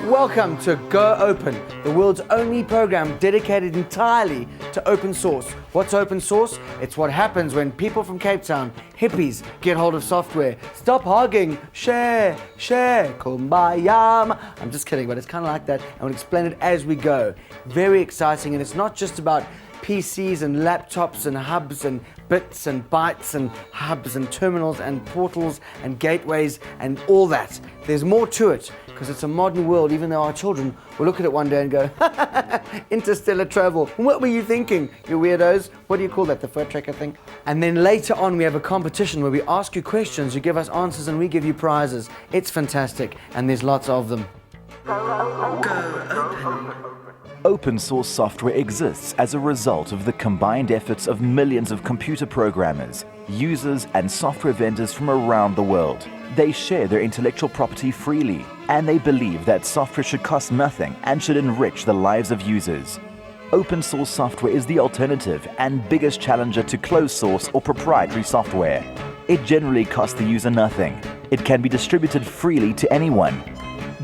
Welcome to Go Open, the world's only program dedicated entirely to open source. What's open source? It's what happens when people from Cape Town, hippies, get hold of software. Stop hogging, share, kumbaya. I'm just kidding, but it's kind of like that, and we'll explain it as we go. Very exciting, and it's not just about PCs and laptops and hubs and bits and bytes and hubs and terminals and portals and gateways and all that. There's more to it because it's a modern world, even though our children will look at it one day and go, interstellar travel. What were you thinking, you weirdos? What do you call that, the fur tracker thing? And then later on we have a competition where we ask you questions, you give us answers and we give you prizes. It's fantastic and there's lots of them. Go Open. Open source software exists as a result of the combined efforts of millions of computer programmers, users, and software vendors from around the world. They share their intellectual property freely, and they believe that software should cost nothing and should enrich the lives of users. Open source software is the alternative and biggest challenger to closed source or proprietary software. It generally costs the user nothing. It can be distributed freely to anyone.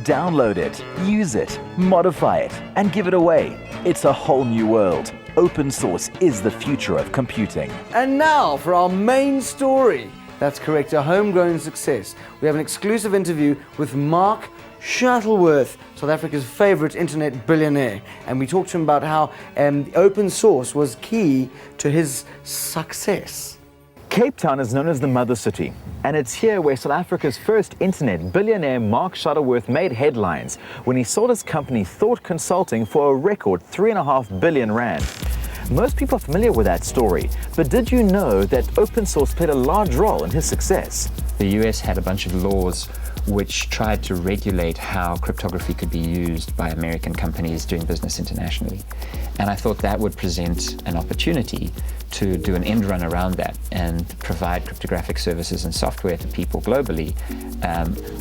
Download it, use it, modify it, and give it away. It's a whole new world. Open source is the future of computing. And now for our main story. That's correct, a homegrown success. We have an exclusive interview with Mark Shuttleworth, South Africa's favorite internet billionaire. And we talked to him about how open source was key to his success. Cape Town is known as the Mother City, and it's here where South Africa's first internet billionaire Mark Shuttleworth made headlines when he sold his company Thought Consulting for a record 3.5 billion rand. Most people are familiar with that story, but did you know that open source played a large role in his success? The US had a bunch of laws which tried to regulate how cryptography could be used by American companies doing business internationally. And I thought that would present an opportunity to do an end run around that and provide cryptographic services and software to people globally,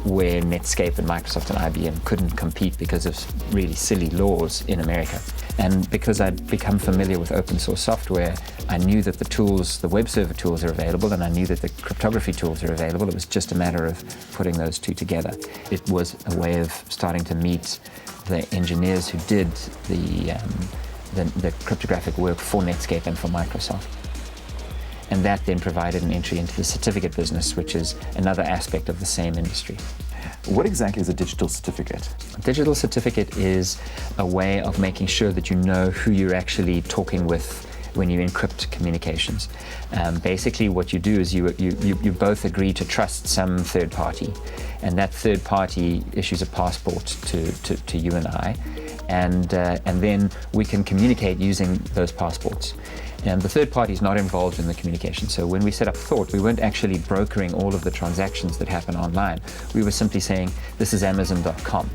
where Netscape and Microsoft and IBM couldn't compete because of really silly laws in America. And because I'd become familiar with open source software, I knew that the tools, the web server tools are available, and I knew that the cryptography tools are available. It was just a matter of putting those two together. It was a way of starting to meet the engineers who did the cryptographic work for Netscape and for Microsoft. And that then provided an entry into the certificate business, which is another aspect of the same industry. What exactly is a digital certificate? A digital certificate is a way of making sure that you know who you're actually talking with when you encrypt communications. Basically what you do is you both agree to trust some third party, and that third party issues a passport to you and I, and then we can communicate using those passports. And the third party is not involved in the communication. So when we set up Thought, we weren't actually brokering all of the transactions that happen online. We were simply saying, this is Amazon.com.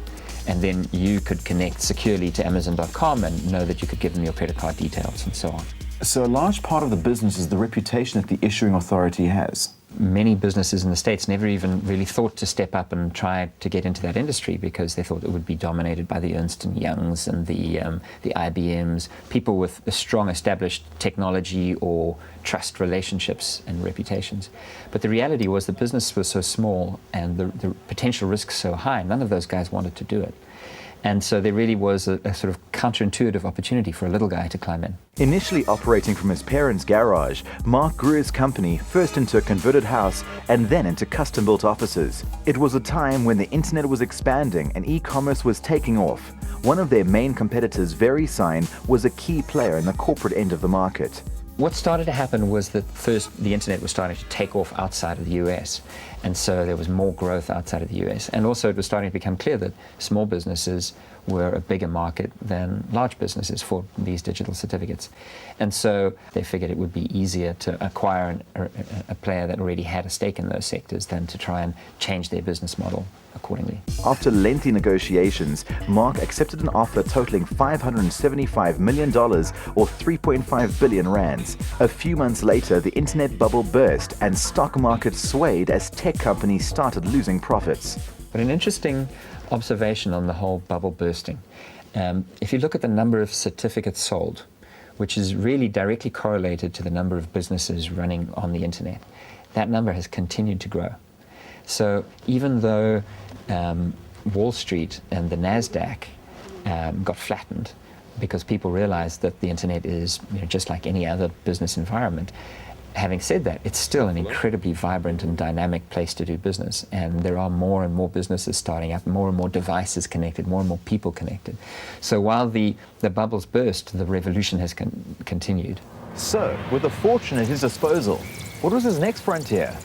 And then you could connect securely to Amazon.com and know that you could give them your credit card details and so on. So a large part of the business is the reputation that the issuing authority has. Many businesses in the States never even really thought to step up and try to get into that industry because they thought it would be dominated by the Ernst & Youngs and the IBMs, people with a strong established technology or trust relationships and reputations. But the reality was the business was so small and the potential risks so high, none of those guys wanted to do it. And so there really was a sort of counterintuitive opportunity for a little guy to climb in. Initially operating from his parents' garage, Mark grew his company first into a converted house and then into custom-built offices. It was a time when the internet was expanding and e-commerce was taking off. One of their main competitors, VeriSign, was a key player in the corporate end of the market. What started to happen was that first the internet was starting to take off outside of the US, and so there was more growth outside of the US. And also it was starting to become clear that small businesses were a bigger market than large businesses for these digital certificates. And so they figured it would be easier to acquire a player that already had a stake in those sectors than to try and change their business model accordingly. After lengthy negotiations, Mark accepted an offer totaling $575 million or 3.5 billion rands. A few months later, the internet bubble burst and stock markets swayed as tech companies started losing profits. But an interesting observation on the whole bubble bursting. If you look at the number of certificates sold, which is really directly correlated to the number of businesses running on the internet, that number has continued to grow. So even though Wall Street and the NASDAQ got flattened because people realized that the internet is just like any other business environment. Having said that, it's still an incredibly vibrant and dynamic place to do business, and there are more and more businesses starting up, more and more devices connected, more and more people connected. So while the bubbles burst, the revolution has continued. So, with a fortune at his disposal, what was his next frontier?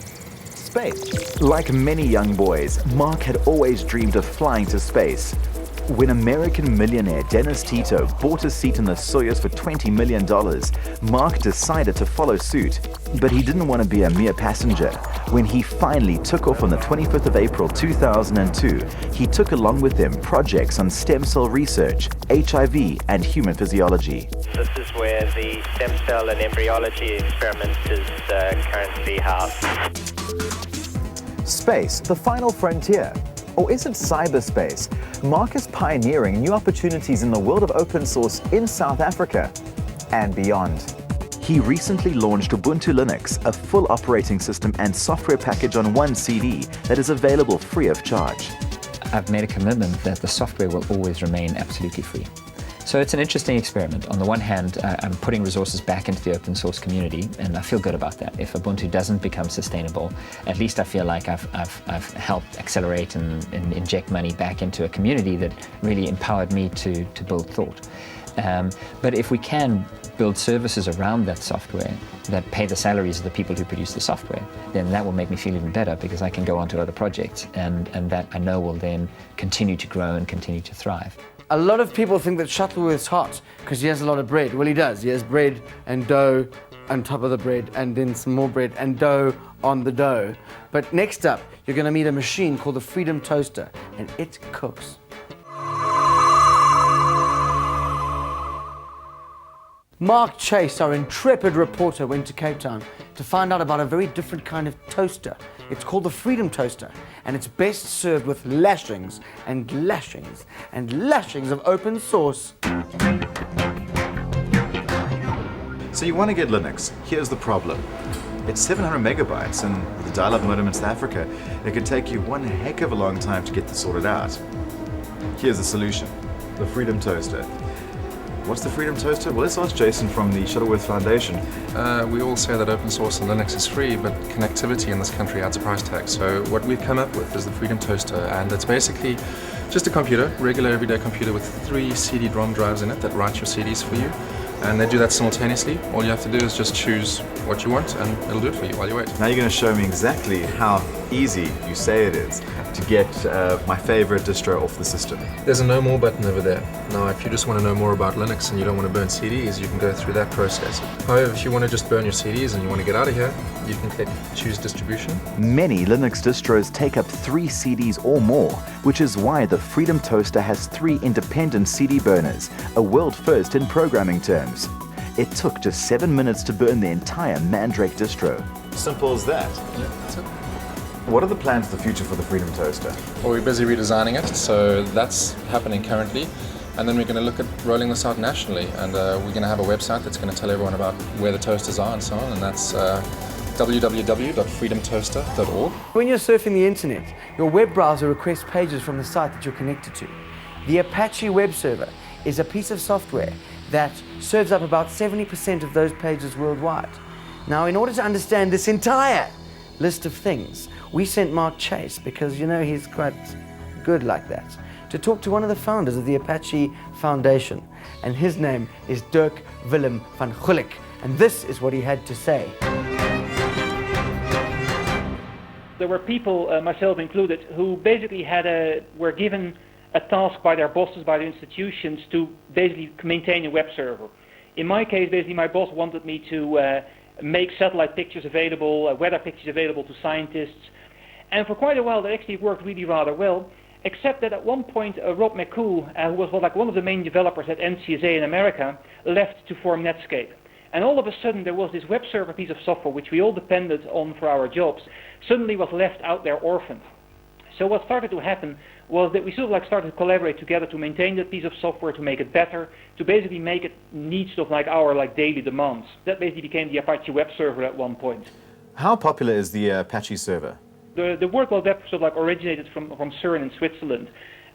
Space. Like many young boys, Mark had always dreamed of flying to space. When American millionaire Dennis Tito bought a seat in the Soyuz for $20 million, Mark decided to follow suit. But he didn't want to be a mere passenger. When he finally took off on the 25th of April 2002, he took along with him projects on stem cell research, HIV, and human physiology. This is where the stem cell and embryology experiment is currently housed. Space, the final frontier. Or is it cyberspace? Mark is pioneering new opportunities in the world of open source in South Africa and beyond. He recently launched Ubuntu Linux, a full operating system and software package on one CD that is available free of charge. I've made a commitment that the software will always remain absolutely free. So it's an interesting experiment. On the one hand, I'm putting resources back into the open source community, and I feel good about that. If Ubuntu doesn't become sustainable, at least I feel like I've helped accelerate and inject money back into a community that really empowered me to build thought. But if we can build services around that software that pay the salaries of the people who produce the software, then that will make me feel even better because I can go on to other projects, and that I know will then continue to grow and continue to thrive. A lot of people think that Shuttleworth's hot because he has a lot of bread. Well, he does. He has bread and dough on top of the bread, and then some more bread and dough on the dough. But next up, you're going to meet a machine called the Freedom Toaster, and it cooks. Mark Chase, our intrepid reporter, went to Cape Town to find out about a very different kind of toaster. It's called the Freedom Toaster, and it's best served with lashings and lashings and lashings of open source. So you want to get Linux. Here's the problem. It's 700 megabytes, and with the dial-up modem in South Africa, it could take you one heck of a long time to get this sorted out. Here's the solution, the Freedom Toaster. What's the Freedom Toaster? Well, let's ask Jason from the Shuttleworth Foundation. We all say that open source and Linux is free, but connectivity in this country adds a price tag. So what we've come up with is the Freedom Toaster, and it's basically just a computer, regular everyday computer with 3 CD-ROM drives in it that write your CDs for you. And they do that simultaneously. All you have to do is just choose what you want, and it'll do it for you while you wait. Now you're going to show me exactly how easy you say it is to get my favorite distro off the system. There's a No More button over there. Now, if you just want to know more about Linux and you don't want to burn CDs, you can go through that process. However, if you want to just burn your CDs and you want to get out of here, you can click Choose Distribution. Many Linux distros take up 3 CDs or more, which is why the Freedom Toaster has 3 independent CD burners, a world first in programming terms. It took just 7 minutes to burn the entire Mandrake distro. Simple as that. Yeah, that's it. What are the plans for the future for the Freedom Toaster? Well, we're busy redesigning it, so that's happening currently. And then we're going to look at rolling this out nationally, and we're going to have a website that's going to tell everyone about where the toasters are and so on, and that's www.freedomtoaster.org. When you're surfing the internet, your web browser requests pages from the site that you're connected to. The Apache web server is a piece of software that serves up about 70% of those pages worldwide. Now, in order to understand this entire list of things, we sent Mark Chase, because he's quite good like that, to talk to one of the founders of the Apache Foundation, and his name is Dirk Willem van Gulik, and this is what he had to say. There were people, myself included, who basically were given a task by their bosses, by the institutions, to basically maintain a web server. In my case, basically my boss wanted me to make satellite pictures available, weather pictures available to scientists, and for quite a while that actually worked really rather well, except that at one point Rob McCool, who was one of the main developers at NCSA in America, left to form Netscape. And all of a sudden there was this web server piece of software which we all depended on for our jobs, suddenly was left out there orphaned. So what started to happen was that we started to collaborate together to maintain that piece of software, to make it better, to basically make it meet our daily demands. That basically became the Apache web server at one point. How popular is the Apache server? The World Wide Web sort of like originated from CERN in Switzerland.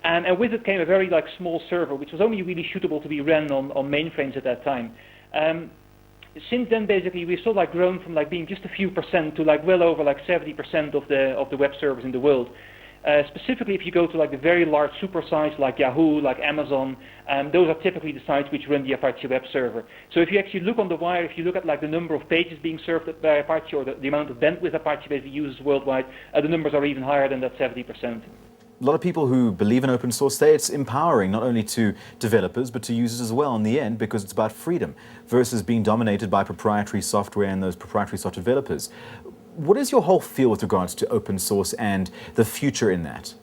And with it came a very like small server, which was only really suitable to be run on mainframes at that time. Since then, basically, we've sort of like grown from like being just a few percent to like well over like 70% of the web servers in the world. Specifically, if you go to like the very large super sites like Yahoo, like Amazon, those are typically the sites which run the Apache web server. So if you actually look on the wire, if you look at like the number of pages being served by Apache or the amount of bandwidth Apache basically uses worldwide, the numbers are even higher than that 70%. A lot of people who believe in open source say it's empowering not only to developers but to users as well in the end, because it's about freedom versus being dominated by proprietary software and those proprietary software developers. What is your whole feel with regards to open source and the future in that?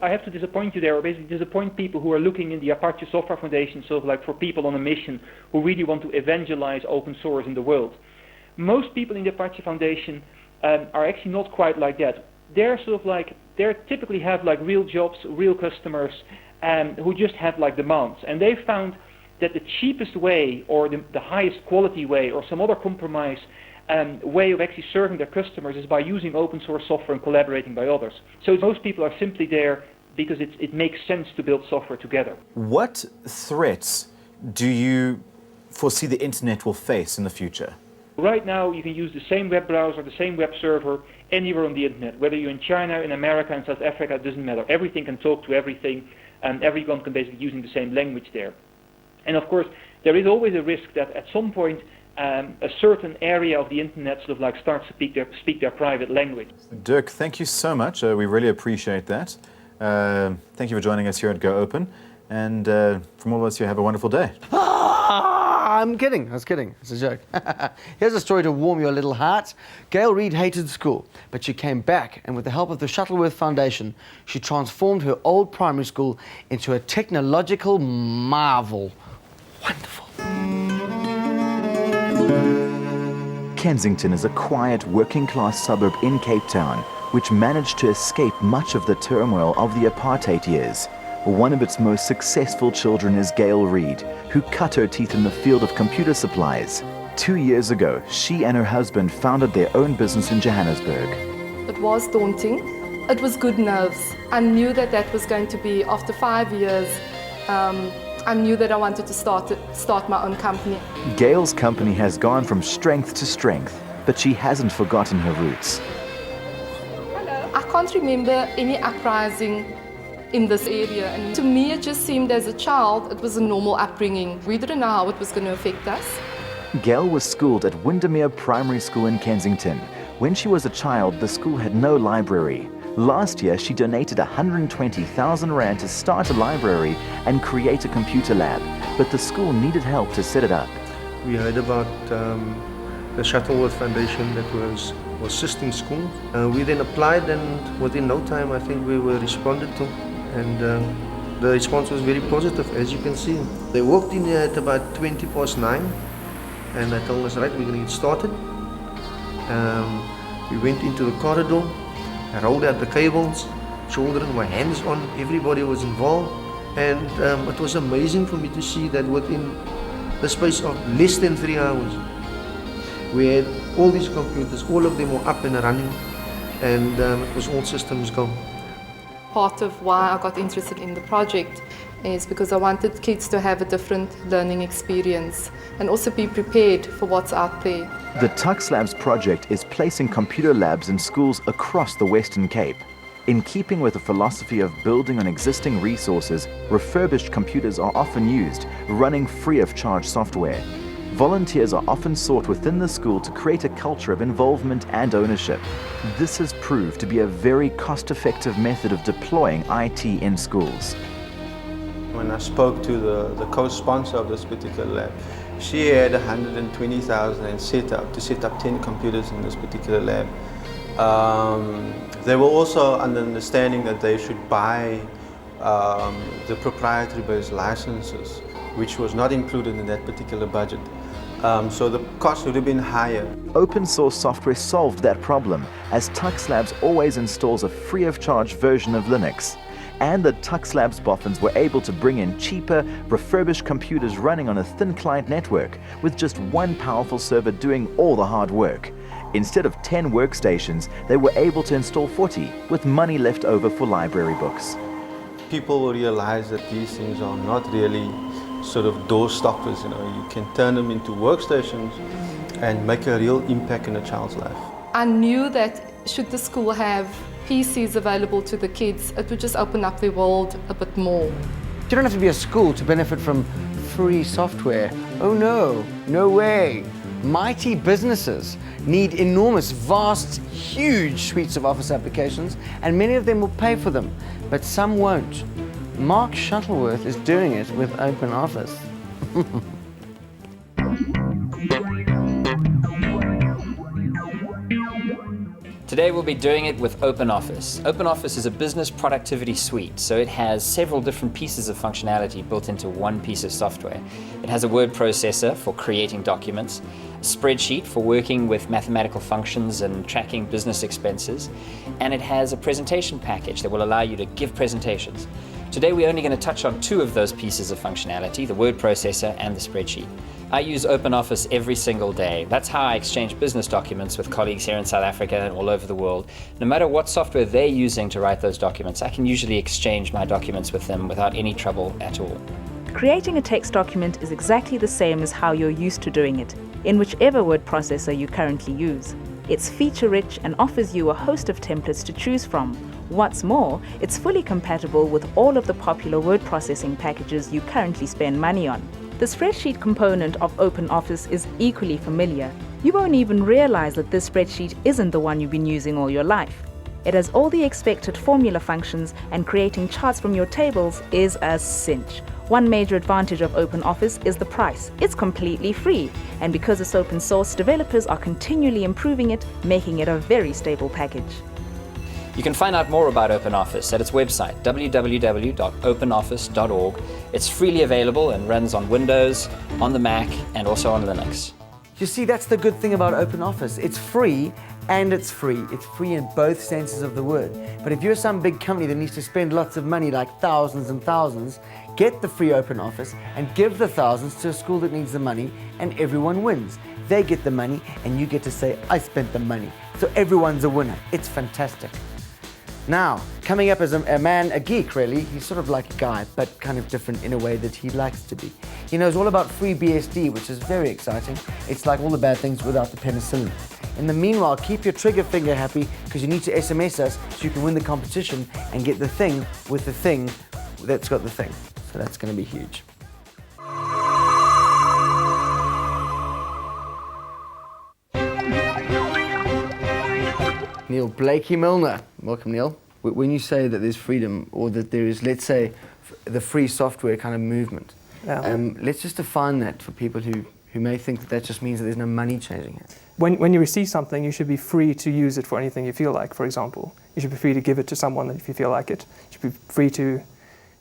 I have to disappoint you there, or basically disappoint people who are looking in the Apache Software Foundation, sort of like for people on a mission who really want to evangelize open source in the world. Most people in the Apache Foundation are actually not quite like that. They're sort of like, they typically have like real jobs, real customers, who just have like demands. And they found that the cheapest way, or the highest quality way, or some other compromise way of actually serving their customers is by using open source software and collaborating by others. So most people are simply there because it makes sense to build software together. What threats do you foresee the internet will face in the future? Right now, you can use the same web browser, the same web server, anywhere on the internet. Whether you're in China, in America, in South Africa, it doesn't matter. Everything can talk to everything, and everyone can basically using the same language there. And of course, there is always a risk that at some point, a certain area of the internet sort of like starts to speak their private language. Dirk, thank you so much. We really appreciate that. Thank you for joining us here at Go Open. And from all of us here, have a wonderful day. I'm kidding. I was kidding. It's a joke. Here's a story to warm your little heart. Gail Reid hated school, but she came back, and with the help of the Shuttleworth Foundation, she transformed her old primary school into a technological marvel. Wonderful. Kensington is a quiet, working-class suburb in Cape Town, which managed to escape much of the turmoil of the apartheid years. One of its most successful children is Gail Reid, who cut her teeth in the field of computer supplies. 2 years ago, she and her husband founded their own business in Johannesburg. It was daunting. It was good nerves. I knew that was going to be, after 5 years, I knew that I wanted to start my own company. Gail's company has gone from strength to strength, but she hasn't forgotten her roots. Hello. I can't remember any uprising in this area, and to me it just seemed as a child it was a normal upbringing. We didn't know how it was going to affect us. Gail was schooled at Windermere Primary School in Kensington. When she was a child, the school had no library. Last year, she donated 120,000 rand to start a library and create a computer lab, but the school needed help to set it up. We heard about the Shuttleworth Foundation that was assisting schools. We then applied, and within no time I think we were responded to, and the response was very positive, as you can see. They walked in here at about 9:20, and they told us, right, we're going to get started. We went into the corridor, I rolled out the cables, children were hands-on, everybody was involved, and it was amazing for me to see that within the space of less than 3 hours, we had all these computers, all of them were up and running, and it was all systems go. Part of why I got interested in the project is because I wanted kids to have a different learning experience and also be prepared for what's out there. The Tux Labs project is placing computer labs in schools across the Western Cape. In keeping with the philosophy of building on existing resources, refurbished computers are often used, running free of charge software. Volunteers are often sought within the school to create a culture of involvement and ownership. This has proved to be a very cost-effective method of deploying IT in schools. When I spoke to the co-sponsor of this particular lab, she had 120,000 and set up 10 computers in this particular lab. They were also under understanding that they should buy the proprietary-based licenses, which was not included in that particular budget. So the cost would have been higher. Open source software solved that problem, as Tux Labs always installs a free-of-charge version of Linux. And the Tux Labs boffins were able to bring in cheaper, refurbished computers running on a thin client network, with just one powerful server doing all the hard work. Instead of 10 workstations, they were able to install 40, with money left over for library books. People will realize that these things are not really sort of door stoppers. You can turn them into workstations and make a real impact in a child's life. I knew that should the school have PCs available to the kids, it would just open up their world a bit more. You don't have to be a school to benefit from free software. Oh no, no way. Mighty businesses need enormous, vast, huge suites of Office applications, and many of them will pay for them, but some won't. Mark Shuttleworth is doing it with OpenOffice. Today we'll be doing it with OpenOffice. OpenOffice is a business productivity suite, so it has several different pieces of functionality built into one piece of software. It has a word processor for creating documents, a spreadsheet for working with mathematical functions and tracking business expenses, and it has a presentation package that will allow you to give presentations. Today we're only going to touch on two of those pieces of functionality, the word processor and the spreadsheet. I use OpenOffice every single day. That's how I exchange business documents with colleagues here in South Africa and all over the world. No matter what software they're using to write those documents, I can usually exchange my documents with them without any trouble at all. Creating a text document is exactly the same as how you're used to doing it, in whichever word processor you currently use. It's feature-rich and offers you a host of templates to choose from. What's more, it's fully compatible with all of the popular word processing packages you currently spend money on. The spreadsheet component of OpenOffice is equally familiar. You won't even realize that this spreadsheet isn't the one you've been using all your life. It has all the expected formula functions, and creating charts from your tables is a cinch. One major advantage of OpenOffice is the price. It's completely free, and because it's open source, developers are continually improving it, making it a very stable package. You can find out more about OpenOffice at its website, www.openoffice.org. It's freely available and runs on Windows, on the Mac, and also on Linux. You see, that's the good thing about OpenOffice. It's free, and it's free. It's free in both senses of the word. But if you're some big company that needs to spend lots of money, like thousands and thousands, get the free OpenOffice and give the thousands to a school that needs the money, and everyone wins. They get the money, and you get to say, I spent the money. So everyone's a winner. It's fantastic. Now, coming up as a man, a geek really, he's sort of like a guy, but kind of different in a way that he likes to be. He knows all about FreeBSD, which is very exciting. It's like all the bad things without the penicillin. In the meanwhile, keep your trigger finger happy, because you need to SMS us so you can win the competition and get the thing with the thing that's got the thing. So that's going to be huge. Neil Blakey Milner. Welcome, Neil. When you say that there's freedom, or that there is, let's say, the free software kind of movement, let's just define that for people who may think that just means that there's no money changing it. When you receive something, you should be free to use it for anything you feel like, for example. You should be free to give it to someone if you feel like it. You should be free to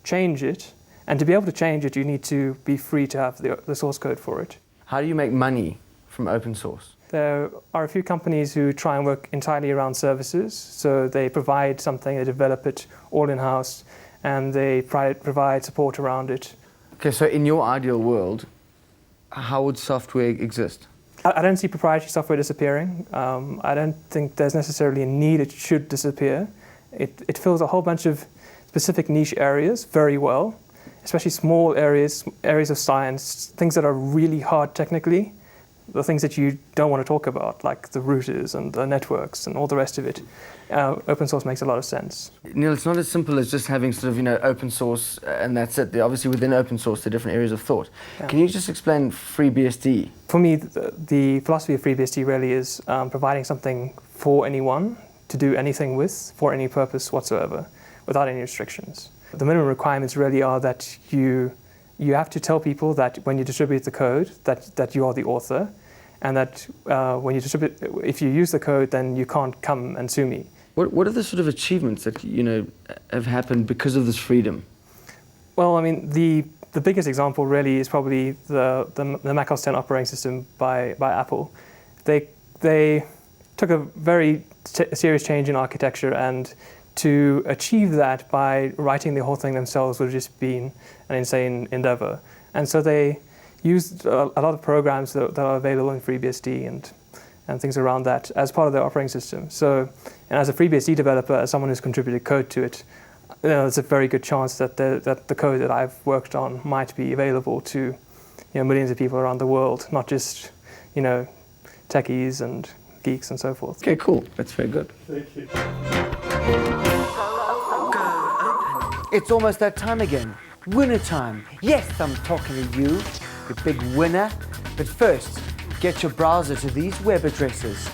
change it. And to be able to change it, you need to be free to have the source code for it. How do you make money from open source? There are a few companies who try and work entirely around services. So they provide something, they develop it all in-house, and they provide support around it. Okay, so in your ideal world, how would software exist? I don't see proprietary software disappearing. I don't think there's necessarily a need it should disappear. It fills a whole bunch of specific niche areas very well, especially small areas of science, things that are really hard technically. The things that you don't want to talk about, like the routers and the networks and all the rest of it. Open source makes a lot of sense. Neil, it's not as simple as just having sort of, open source and that's it. Obviously within open source, there are different areas of thought. Yeah. Can you just explain FreeBSD? For me, the philosophy of FreeBSD really is providing something for anyone to do anything with, for any purpose whatsoever, without any restrictions. The minimum requirements really are that you have to tell people that when you distribute the code that you are the author, and that when you distribute, if you use the code, then you can't come and sue me. What are the sort of achievements that have happened because of this freedom? Well, I mean, the biggest example really is probably the Mac OS X operating system by Apple. They took a very serious change in architecture, and to achieve that by writing the whole thing themselves would have just been an insane endeavor. And so they used a lot of programs that are available in FreeBSD, and and things around that as part of their operating system. So, and as a FreeBSD developer, as someone who's contributed code to it, there's a very good chance that the code that I've worked on might be available to millions of people around the world, not just techies and geeks and so forth. Okay, cool. That's very good. Thank you. It's almost that time again. Winner time. Yes, I'm talking to you, you big winner. But first, get your browser to these web addresses.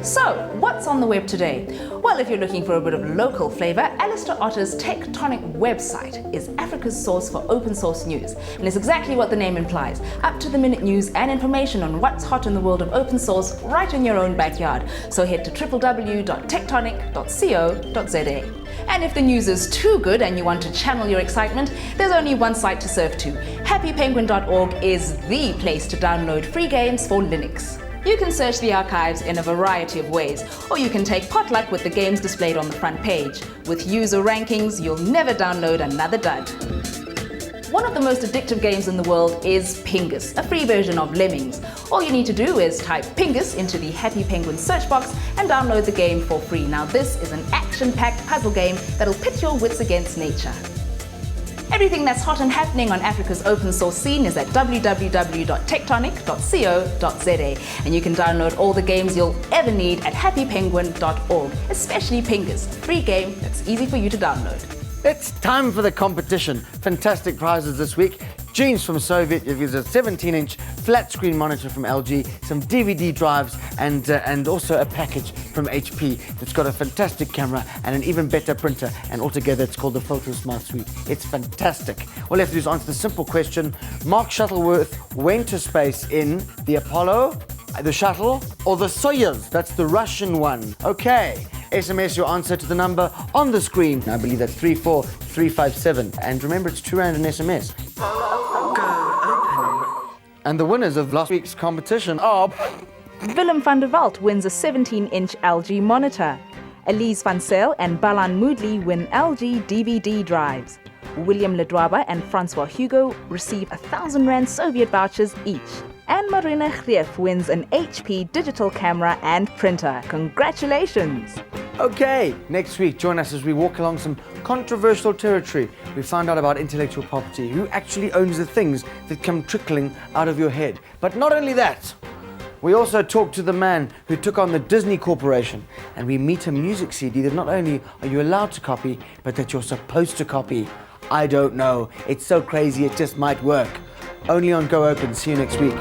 So, what's on the web today? Well, if you're looking for a bit of local flavor, Alistair Otter's Tectonic website is Africa's source for open source news. And it's exactly what the name implies. Up-to-the-minute news and information on what's hot in the world of open source right in your own backyard. So head to www.tectonic.co.za. And if the news is too good and you want to channel your excitement, there's only one site to serve to. happypenguin.org is the place to download free games for Linux. You can search the archives in a variety of ways, or you can take potluck with the games displayed on the front page. With user rankings, you'll never download another dud. One of the most addictive games in the world is Pingus, a free version of Lemmings. All you need to do is type Pingus into the Happy Penguin search box and download the game for free. Now this is an action-packed puzzle game that'll pit your wits against nature. Everything that's hot and happening on Africa's open source scene is at www.tectonic.co.za, and you can download all the games you'll ever need at happypenguin.org, especially Pingus, a free game that's easy for you to download. It's time for the competition. Fantastic prizes this week. Jeans from Soviet, you've used a 17-inch flat screen monitor from LG, some DVD drives, and also a package from HP that's got a fantastic camera and an even better printer, and altogether it's called the Photo Smart Suite. It's fantastic. All you have to do is answer the simple question: Mark Shuttleworth went to space in the Apollo, the Shuttle, or the Soyuz? That's the Russian one. Okay. SMS your answer to the number on the screen. I believe that's 34357. And remember, it's £2 an SMS. And the winners of last week's competition are... Willem van der Walt wins a 17-inch LG monitor. Elise van Zyl and Balan Moodley win LG DVD drives. William Ledwaba and Francois Hugo receive R1,000 Soviet vouchers each. And Marina Greef wins an HP digital camera and printer. Congratulations! Okay, next week join us as we walk along some controversial territory. We find out about intellectual property, who actually owns the things that come trickling out of your head. But not only that, we also talk to the man who took on the Disney Corporation, and we meet a music CD that not only are you allowed to copy, but that you're supposed to copy. I don't know. It's so crazy it just might work. Only on Go Open. See you next week.